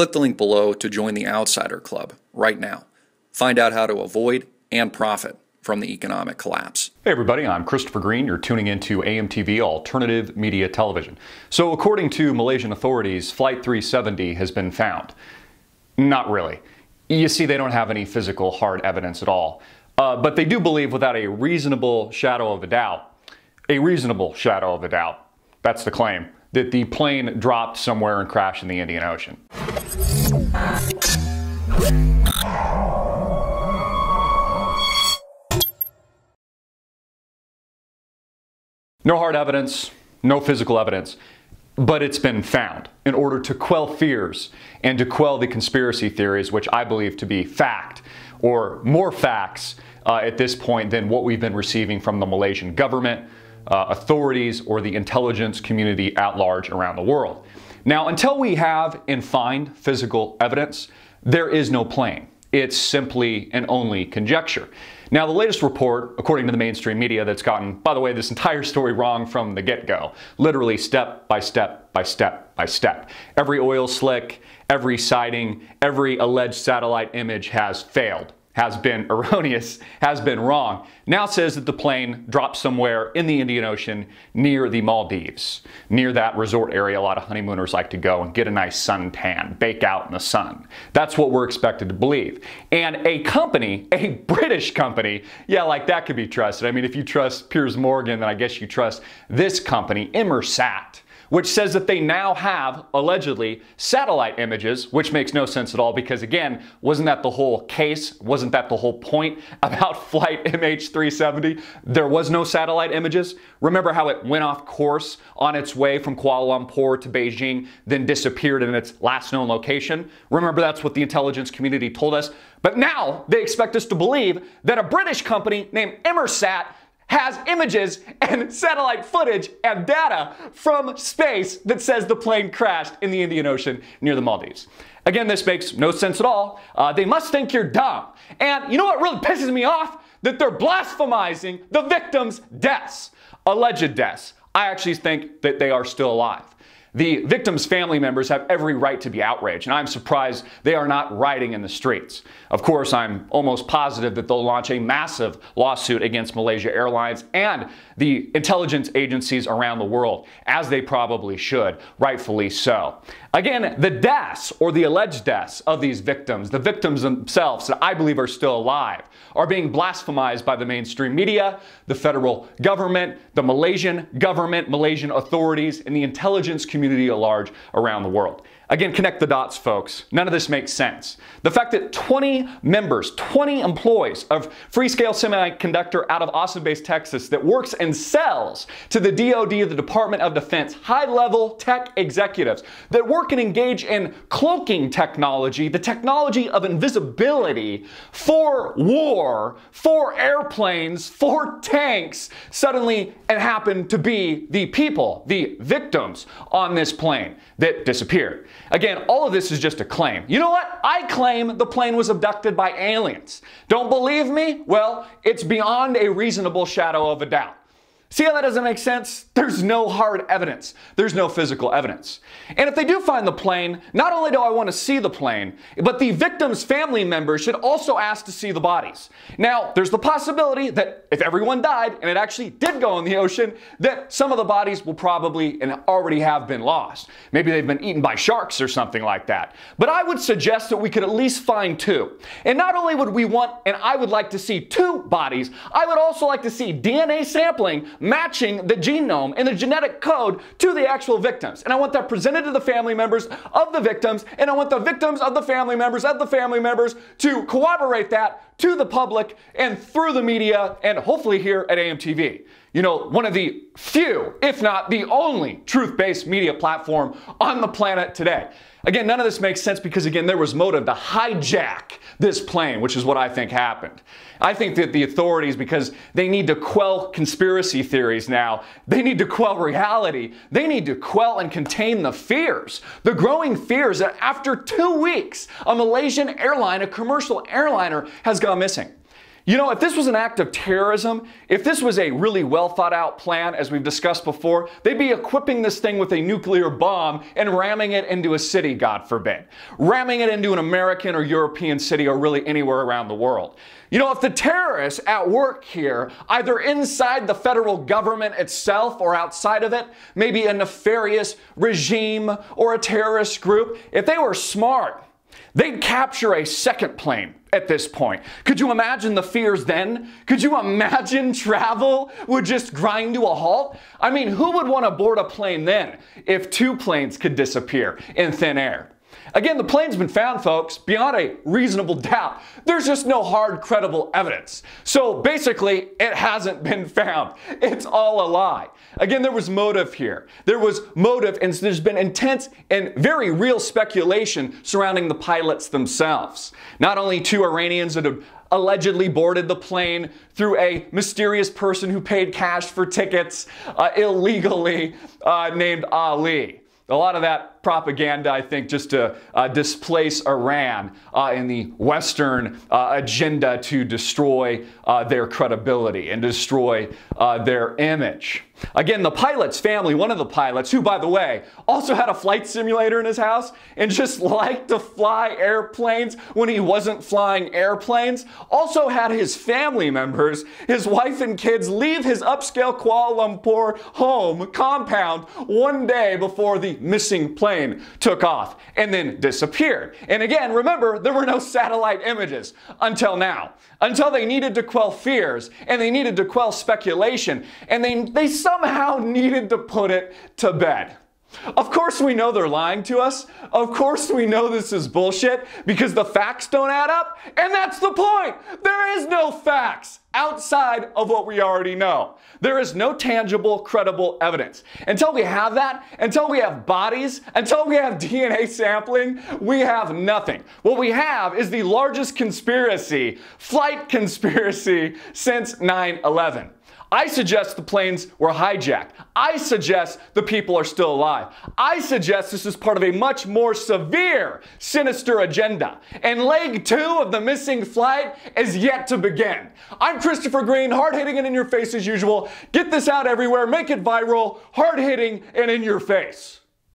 Click the link below to join the Outsider Club right now. Find out how to avoid and profit from the economic collapse. Hey everybody, I'm Christopher Green. You're tuning into AMTV, Alternative Media Television. So according to Malaysian authorities, Flight 370 has been found. Not really. You see, they don't have any physical hard evidence at all. But they do believe without a reasonable shadow of a doubt, that's the claim, that the plane dropped somewhere and crashed in the Indian Ocean. No hard evidence, no physical evidence, but it's been found in order to quell fears and to quell the conspiracy theories, which I believe to be fact, or more facts at this point than what we've been receiving from the Malaysian government, authorities, or the intelligence community at large around the world. Now, until we have and find physical evidence, there is no plane. It's simply and only conjecture. Now, the latest report, according to the mainstream media, that's gotten, by the way, this entire story wrong from the get-go, literally step by step by step by step. Every oil slick, every sighting, every alleged satellite image has failed, has been erroneous, has been wrong. Now says that the plane dropped somewhere in the Indian Ocean near the Maldives, near that resort area a lot of honeymooners like to go and get a nice suntan, bake out in the sun. That's what we're expected to believe. And a company, a British company, yeah, like that could be trusted. I mean, if you trust Piers Morgan, then I guess you trust this company, Inmarsat, which says that they now have, allegedly, satellite images, which makes no sense at all because, again, wasn't that the whole case? Wasn't that the whole point about flight MH370? There was no satellite images. Remember how it went off course on its way from Kuala Lumpur to Beijing, then disappeared in its last known location? Remember, that's what the intelligence community told us. But now they expect us to believe that a British company named Inmarsat has images and satellite footage and data from space that says the plane crashed in the Indian Ocean near the Maldives. Again, this makes no sense at all. They must think you're dumb. And you know what really pisses me off? That they're blasphemizing the victims' deaths, alleged deaths. I actually think that they are still alive. The victims' family members have every right to be outraged, and I'm surprised they are not rioting in the streets. Of course, I'm almost positive that they'll launch a massive lawsuit against Malaysia Airlines and the intelligence agencies around the world, as they probably should, rightfully so. Again, the deaths, or the alleged deaths of these victims, the victims themselves that I believe are still alive, are being blasphemized by the mainstream media, the federal government, the Malaysian government, Malaysian authorities, and the intelligence community at large around the world. Again, connect the dots, folks. None of this makes sense. The fact that 20 members, 20 employees of Freescale Semiconductor out of Austin-based Texas that works and sells to the DoD, the Department of Defense, high-level tech executives that work and engage in cloaking technology, the technology of invisibility for war, for airplanes, for tanks, suddenly it happened to be the people, the victims on this plane that disappeared. Again, all of this is just a claim. You know what? I claim the plane was abducted by aliens. Don't believe me? Well, it's beyond a reasonable shadow of a doubt. See how that doesn't make sense? There's no hard evidence. There's no physical evidence. And if they do find the plane, not only do I want to see the plane, but the victims' family members should also ask to see the bodies. Now, there's the possibility that if everyone died and it actually did go in the ocean, that some of the bodies will probably and already have been lost. Maybe they've been eaten by sharks or something like that. But I would suggest that we could at least find two. And not only would we want, and I would like to see two bodies, I would also like to see DNA sampling matching the genome and the genetic code to the actual victims. And I want that presented to the family members of the victims, and I want the victims of the family members to corroborate that to the public and through the media and hopefully here at AMTV. You know, one of the few, if not the only, truth-based media platform on the planet today. Again, none of this makes sense because, again, there was motive to hijack this plane, which is what I think happened. I think that the authorities, because they need to quell conspiracy theories now, they need to quell reality, they need to quell and contain the fears, the growing fears that after 2 weeks, a Malaysian airline, a commercial airliner, has gone missing. You know, if this was an act of terrorism, if this was a really well thought out plan, as we've discussed before, they'd be equipping this thing with a nuclear bomb and ramming it into a city, God forbid. Ramming it into an American or European city or really anywhere around the world. You know, if the terrorists at work here, either inside the federal government itself or outside of it, maybe a nefarious regime or a terrorist group, if they were smart, they'd capture a second plane at this point. Could you imagine the fears then? Could you imagine travel would just grind to a halt? I mean, who would want to board a plane then if two planes could disappear in thin air? Again, the plane's been found, folks, beyond a reasonable doubt. There's just no hard, credible evidence. So basically, it hasn't been found. It's all a lie. Again, there was motive here. There was motive, and there's been intense and very real speculation surrounding the pilots themselves. Not only two Iranians that have allegedly boarded the plane through a mysterious person who paid cash for tickets illegally named Ali. A lot of that propaganda, I think, just to displace Iran in the Western agenda to destroy their credibility and destroy their image. Again, the pilot's family, one of the pilots, who, by the way, also had a flight simulator in his house and just liked to fly airplanes when he wasn't flying airplanes, also had his family members, his wife and kids, leave his upscale Kuala Lumpur home compound one day before the missing plane took off and then disappeared. And again, remember, there were no satellite images until now. Until they needed to quell fears and they needed to quell speculation and they somehow needed to put it to bed. Of course we know they're lying to us. Of course we know this is bullshit because the facts don't add up, and that's the point. There is no facts outside of what we already know. There is no tangible, credible evidence. Until we have that, until we have bodies, until we have DNA sampling, we have nothing. What we have is the largest conspiracy, flight conspiracy, since 9/11. I suggest the planes were hijacked. I suggest the people are still alive. I suggest this is part of a much more severe, sinister agenda. And leg 2 of the missing flight is yet to begin. I'm Christopher Green, hard-hitting and in your face as usual. Get this out everywhere, make it viral, hard-hitting and in your face.